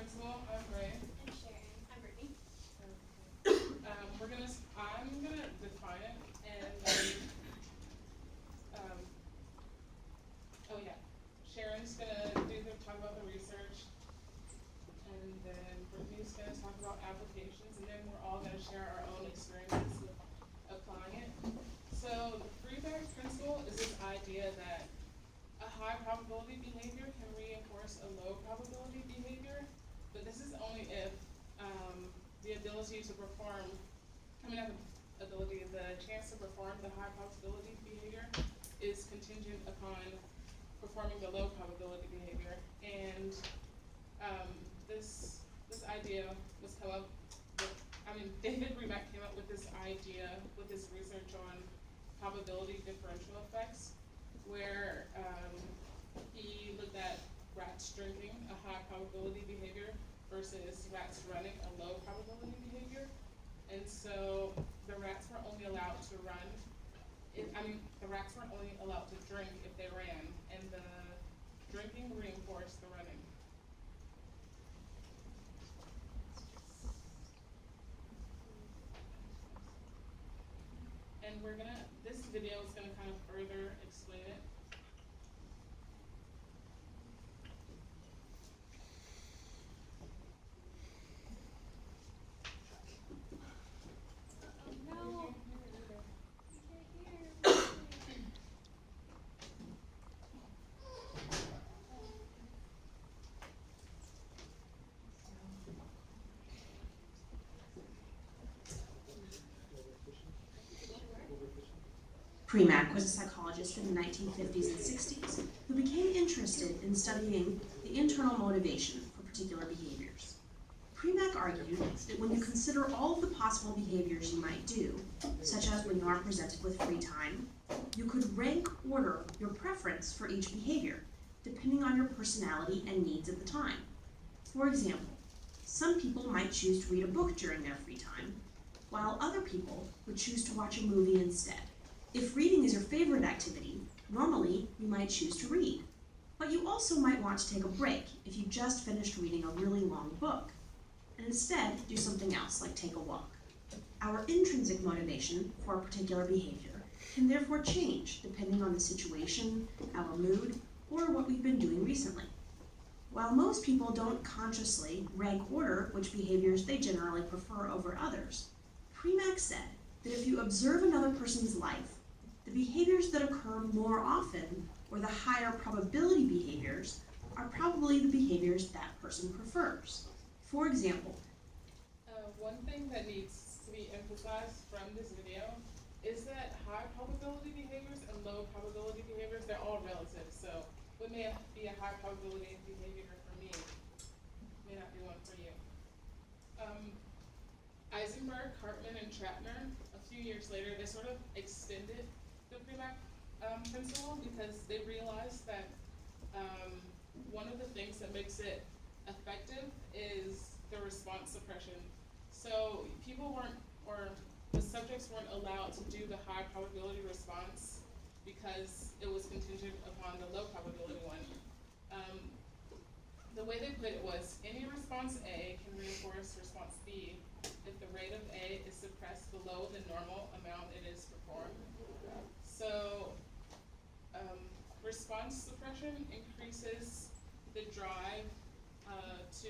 Principle. I'm Ray. And Sharon. I'm Brittany. I'm gonna define it, and then, oh yeah, Sharon's gonna talk about the research, and then Brittany's gonna talk about applications, and then we're all gonna share our own experiences with applying it. So the PREMACK Principle is this idea that a high probability behavior can reinforce a low probability behavior, but this is only if the ability to perform, the chance to perform the high probability behavior is contingent upon performing the low probability behavior. And this idea was come up with, David PREMACK came up with this idea with his research on probability differential effects, where he looked at rats drinking, a high probability behavior, versus rats running, a low probability behavior. And so the rats were only allowed to run, the rats weren't only allowed to drink if they ran, and the drinking reinforced the running. And this video is gonna kind of further explain it. No. PREMACK was a psychologist in the 1950s and 60s who became interested in studying the internal motivation for particular behaviors. PREMACK argued that when you consider all of the possible behaviors you might do, such as when you are presented with free time, you could rank order your preference for each behavior, depending on your personality and needs at the time. For example, some people might choose to read a book during their free time, while other people would choose to watch a movie instead. If reading is your favorite activity, normally you might choose to read, but you also might want to take a break if you just finished reading a really long book, and instead do something else like take a walk. Our intrinsic motivation for a particular behavior can therefore change depending on the situation, our mood, or what we've been doing recently. While most people don't consciously rank order which behaviors they generally prefer over others, PREMACK said that if you observe another person's life, the behaviors that occur more often, or the higher probability behaviors, are probably the behaviors that person prefers. For example, one thing that needs to be emphasized from this video is that high probability behaviors and low probability behaviors, they're all relative. So what may be a high probability behavior for me may not be one for you. Eisenberg, Cartman, and Trapner, a few years later, they sort of extended the PREMACK principle because they realized that one of the things that makes it effective is the response suppression. So the subjects weren't allowed to do the high probability response because it was contingent upon the low probability one. The way they put it was, any response A can reinforce response B if the rate of A is suppressed below the normal amount it is performed. So response suppression increases the drive to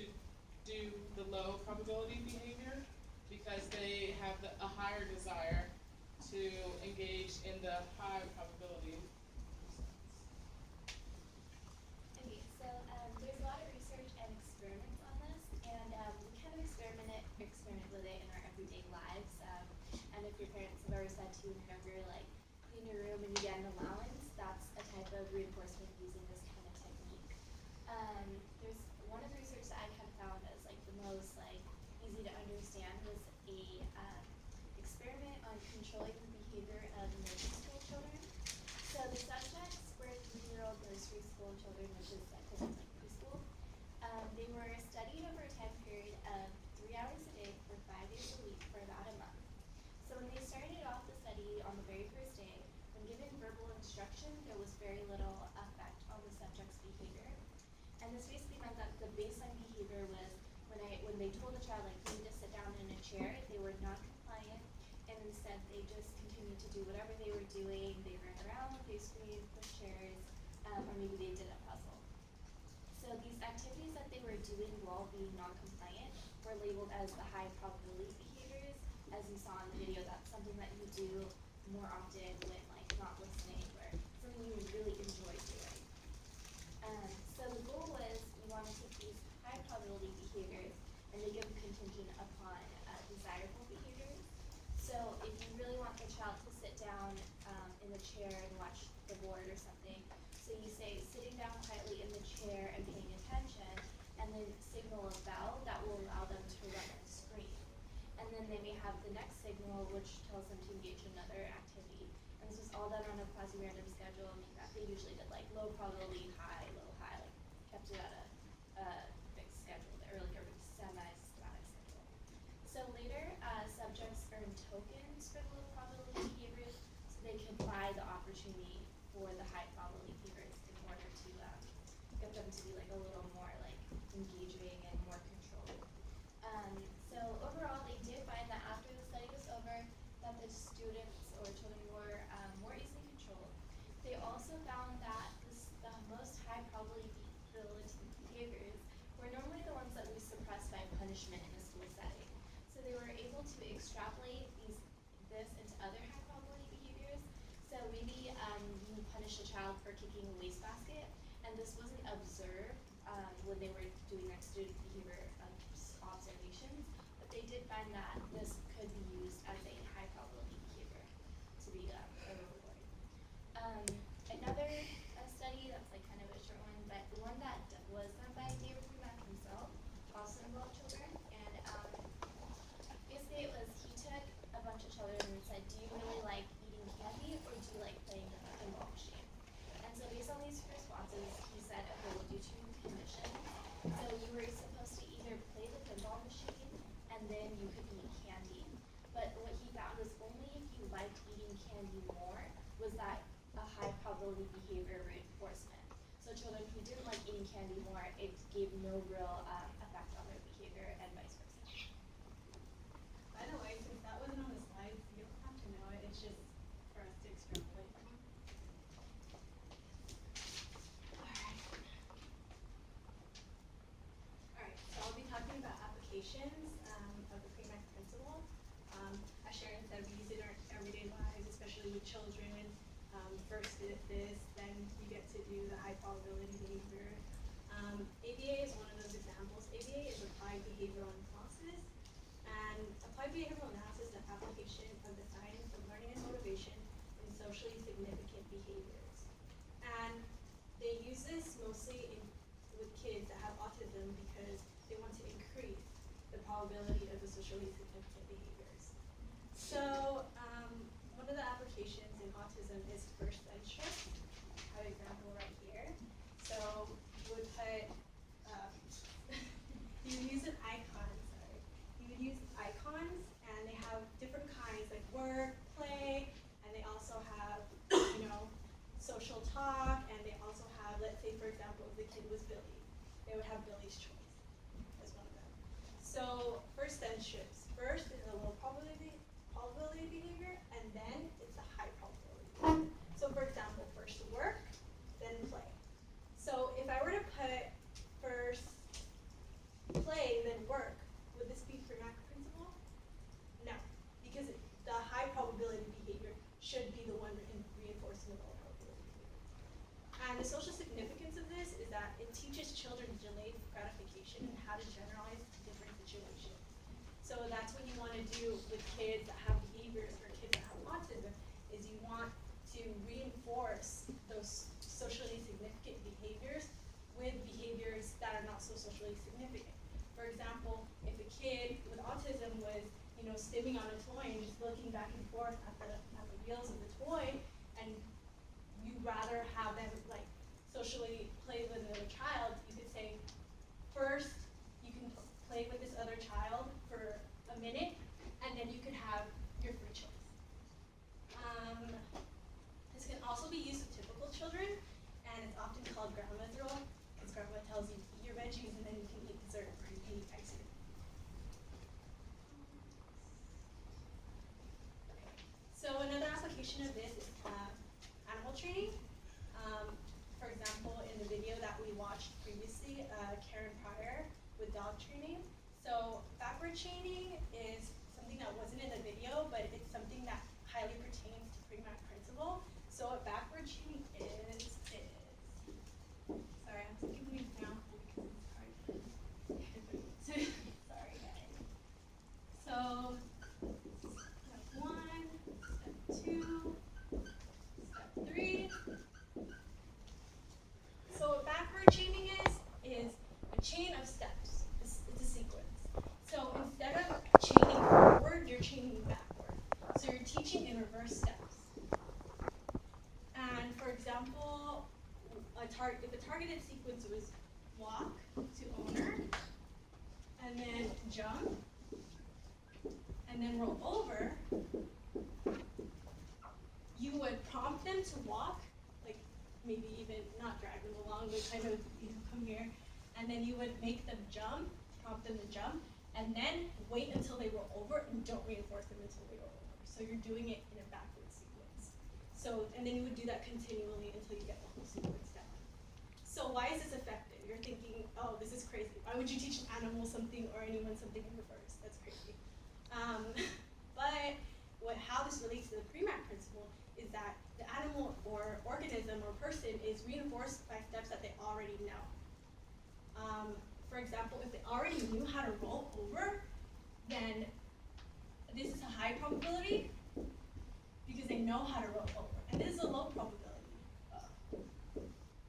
do the low probability behavior because they have a higher desire to engage in the high probability response. Okay, so there's a lot of research and experiments on this, and we kind of experiment with it in our everyday lives. And if your parents have ever said to you whenever you're like in your room and you get an allowance, that's a type of reinforcement using this kind of technique. There's one of the research that I kind of found as like the most easy to understand was a experiment on controlling the behavior of nursery school children. So the subjects were 3-year-old nursery school children, which is equivalent to preschool. They were studied over a time period of 3 hours a day for 5 days a week for about a month. So when they started off the study on the very first day, when given verbal instruction, there was very little effect on the subject's behavior. And this basically meant that the baseline behavior was when they told the child like you need to sit down in a chair, they were not compliant, and instead they just continued to do whatever they were doing. They ran around, they screamed, pushed chairs, or maybe they did a puzzle. So these activities that they were doing while being non-compliant were labeled as the high probability behaviors. As you saw in the video, that's something that you do more often when like not listening, or something you really enjoy doing. So the goal was you want to take these high probability behaviors and make them contingent upon desirable behaviors. So if you really want the child to sit down in the chair and watch the board or something, so you say sitting down quietly in the chair and paying attention, and then signal a bell that will allow them to run and scream. And then they may have the next signal which tells them to engage in another activity. And this was all done on a quasi-random schedule, meaning that they usually did like low probability, high, low, high, like kept it at a fixed schedule, or like a semi-schematic schedule. So later, subjects earn tokens for the low probability behaviors, so they can buy the opportunity for the high probability behaviors in order to get them to be like a little more like engaging and more controlled. So overall, they did find that after the study was over, that the students or children were more easily controlled. They also found that the most high probability behaviors were normally the ones that we suppress by punishment in a school setting. So they were able to extrapolate this into other high probability behaviors. So maybe you punish a child for kicking a wastebasket, and this wasn't observed when they were doing their student behavior observations, but they did find that this could be used as a high probability behavior to be a reward. Another study that's like kind of a short one, but the one that was done by David PREMACK himself also involved children, and basically it was he took a bunch of children and said, do you really like eating candy or do you like playing with a pinball machine? And so based on these responses, he said, okay, we'll do two conditions. So you were supposed to either play the pinball machine and then you could eat candy. But what he found was only if you liked eating candy more was that a high probability behavior reinforcement. So children who didn't like eating candy more, it gave no real effect on their behavior and vice versa. By the way, since that wasn't on the slides, you don't have to know it, it's just for us to extrapolate from. Alright, so I'll be talking about applications of the PREMACK Principle. As Sharon said, we use it in our everyday lives, especially with children. First did this, then you get to do the high probability behavior. ABA is one of those examples. ABA is applied behavioral analysis, and applied behavioral analysis is an application of the science of learning and motivation in socially significant behaviors. And they use this mostly with kids that have autism because they want to increase the probability of the socially significant behaviors. So one of the applications in autism is first entrance. I have an example right here. So you would put, you would use an icon, sorry. You would use icons, and they have different kinds like work, play, and they also have, social talk, and they also have, let's say for example, if the kid was Billy, they would have Billy's choice as one of them. So first entrance. First is a low probability behavior, and then it's a high probability behavior. So for example, first work, then play. So if I were to put first play, then work, would this be PREMACK Principle? No, because the high probability behavior should be the one reinforcing the low probability behavior. And the social significance of this is that it teaches children delayed gratification and how to generalize different situations. So that's what you want to do with kids that have behaviors or kids that have autism, is you want to reinforce those socially significant behaviors with behaviors that are not so socially significant. For example, if a kid with autism was, stimming on a toy and just looking back and forth at the wheels of the toy, and you'd rather have them like socially play with another child, you could say, first you can play with this other child for a minute, and then you could have your free choice. This can also be used with typical children, and it's often called grandma's rule, because grandma tells you eat your veggies and then you can eat dessert or you can eat ice cream. definition of this is animal training. For example, in the video that we watched previously, Karen Pryor with dog training. So backward chaining is something that wasn't in the video, but it's something that highly pertains to PREMACK Principle. So what backward chaining is, sorry, I'm just giving you an example because it's hard. Sorry guys. So step 1, step 2, step 3. So what backward chaining is a chain of steps. It's a sequence. So instead of chaining forward, you're chaining backward. So you're teaching in reverse steps. And for example, if the targeted sequence was walk to owner, and then jump, and then roll over, you would prompt them to walk, like maybe even not drag them along, but kind of come here, and then you would make them jump, prompt them to jump, and then wait until they roll over and don't reinforce them until they roll over. So you're doing it in a backward sequence. So, and then you would do that continually until you get the whole sequence down. So why is this effective? You're thinking, oh, this is crazy. Why would you teach an animal something or anyone something in reverse? That's crazy. But how this relates to the PREMACK principle is that the animal or organism or person is reinforced by steps that they already know. For example, if they already knew how to roll over, then this is a high probability because they know how to roll over. And this is a low probability.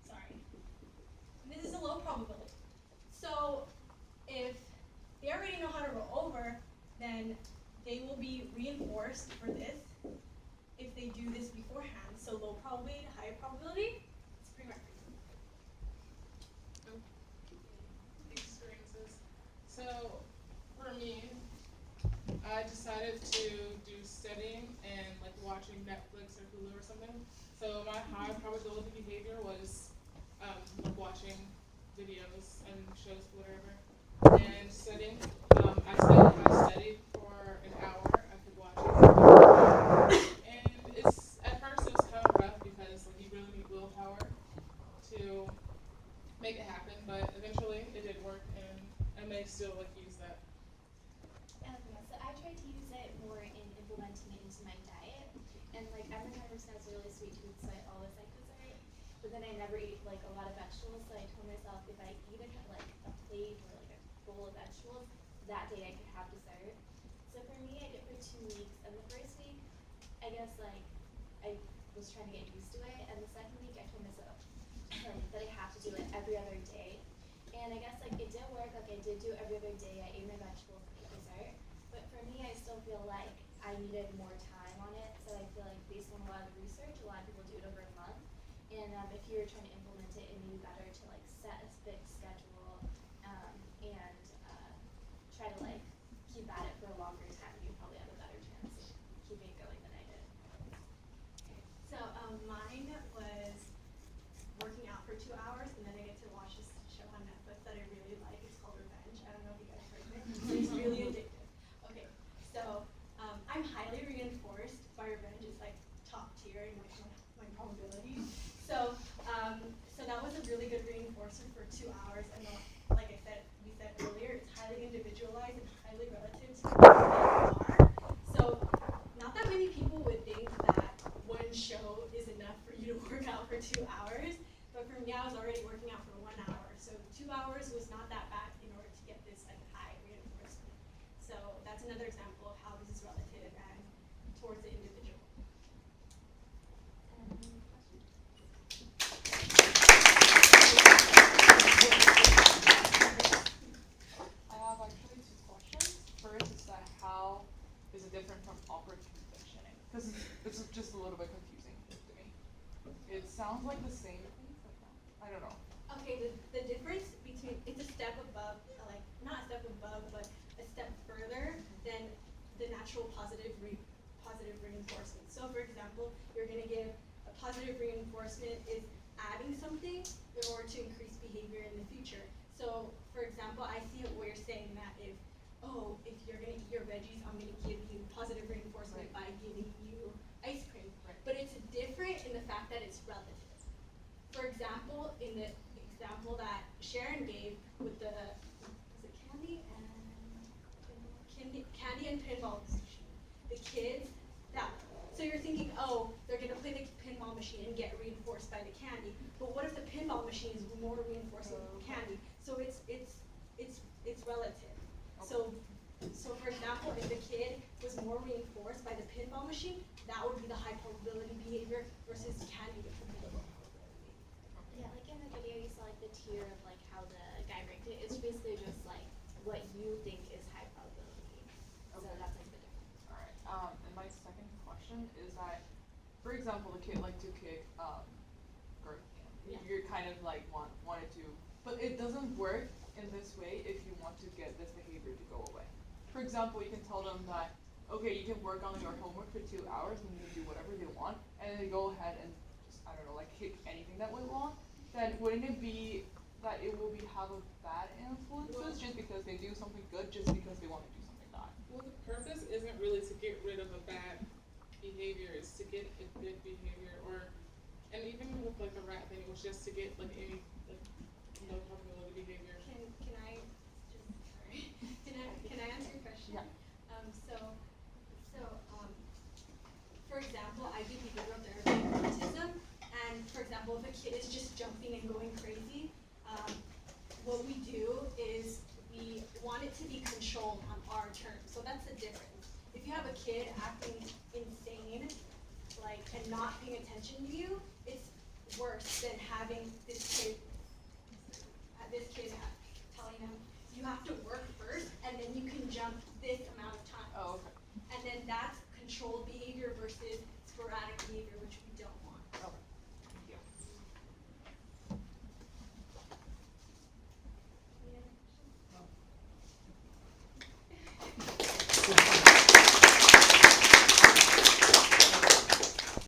Sorry. And this is a low probability. So if they already know how to roll over, then they will be reinforced for this if they do this beforehand. So low probability to high probability, it's PREMACK principle. Experiences. So for me, I decided to do studying and like watching Netflix or Hulu or something. So my high probability behavior was like watching videos and shows, whatever, and studying. I studied for an hour. I could watch it, and at first it was kind of rough because like you really need willpower to make it happen. But eventually it did work, and I may still like use that. So I tried to use it more in implementing it into my diet, and like I'm the kind of person that's really sweet tooth, so I always like dessert. But then I never eat like a lot of vegetables, so I told myself if I eat like a plate or like a bowl of vegetables, that day I could have dessert. So for me, I did it for 2 weeks, and the first week, I guess like I was trying to get used to it, and the second week I told myself that I have to do it every other day. And I guess like it did work, like I did do it every other day, I ate my vegetables and ate dessert. But for me, I still feel like I needed more time on it, so I feel like based on a lot of the research, a lot of people do it over a month. And if you're trying to implement it, it may be better to like set a fixed schedule and try to like keep at it for a longer time. You probably have a better chance of keeping it going than I did. So mine was working out for 2 hours, and then I get to watch this show on Netflix that I really like. It's called Revenge. I don't know if you guys heard of it. It's really addictive. Okay, so I'm highly reinforced by Revenge. It's like top tier in my probability. So so that was a really good reinforcer for 2 hours, and like we said earlier, it's highly individualized and highly relative to who you are. So not that many people would think that one show is enough for you to work out for 2 hours, but for me, I was already working out for 1 hour, so 2 hours was not that bad in order to get this like high reinforcement. So that's another example of how this is relative and towards the individual. I have actually 2 questions. First is that how is it different from awkward conditioning? Because this is just a little bit confusing to me. It sounds like the same thing, but no. I don't know. Okay, the difference between, it's a step above, like not a step above, but a step further than the natural positive reinforcement. So for example, you're going to give a positive reinforcement is adding something in order to increase behavior in the future. So for example, I see what you're saying that if you're going to eat your veggies, I'm going to give you positive reinforcement by giving you ice cream. Right. example, in the example that Sharon gave with the, was it candy and pinball machine. The kids that, so you're thinking, oh, they're gonna play the pinball machine and get reinforced by the candy. But what if the pinball machine is more reinforcing than the candy? So it's relative. So for example, if the kid was more reinforced by the pinball machine, that would be the high probability behavior versus candy, which would be the low probability. Yeah, like in the video you saw like the tier of like how the guy ranked it. It's basically just like what you think is high probability. So Okay. that's like the difference. Alright, and my second question is that, for example, the kid liked to kick, Gert. Yeah. You're kind of like wanted to, but it doesn't work in this way if you want to get this behavior to go away. For example, you can tell them that, okay, you can work on your homework for 2 hours and you can do whatever they want, and they go ahead and just, I don't know, like kick anything that went wrong, then wouldn't it be that it will have a bad influences just because they do something good just because they want to do something bad? Well, the purpose isn't really to get rid of a bad behavior, it's to get a good behavior, and even with like the rat thing, it was just to get like any, like, low probability behavior. Can I just, sorry, can I answer your question? Yeah. For example, I do behavioral therapy for autism, and for example, if a kid is just jumping and going crazy, what we do is we want it to be controlled on our terms. So that's the difference. If you have a kid acting insane, like, and not paying attention to you, it's worse than having this kid telling them, you have to work first, and then you can jump this amount of time. Oh, okay. And then that's controlled